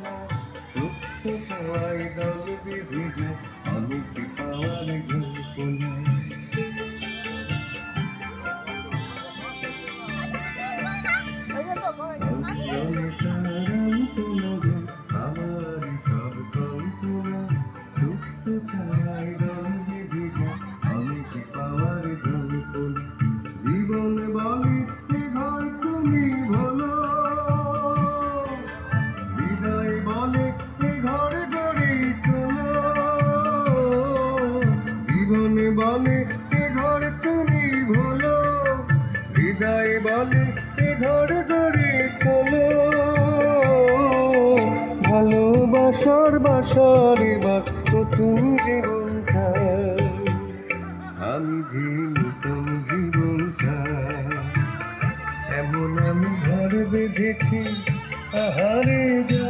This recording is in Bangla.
না সত্য সবাই দল বেঁধে যায় আমি কি পাওয়ার জল্পনা অঞ্চলে তারাও তোমাদের আমার সব কল্পনা সত্য সবাই দল বেঁধে যায় আমি কি পাওয়ার জল্পনা জীবন বলে এ ঘর তুমি ভোলো হৃদয় বলে এ ঘর গড়ে তোলো জীবন বলে এ ঘর তুমি ভোলো হৃদয় বলে এ ঘর গড়ে তোলো ভালোবাসার বাসার এবার নতুন জীবন চাই আমি যে নতুন জীবন চাই এমন আমি ঘর বেঁধেছি আহারে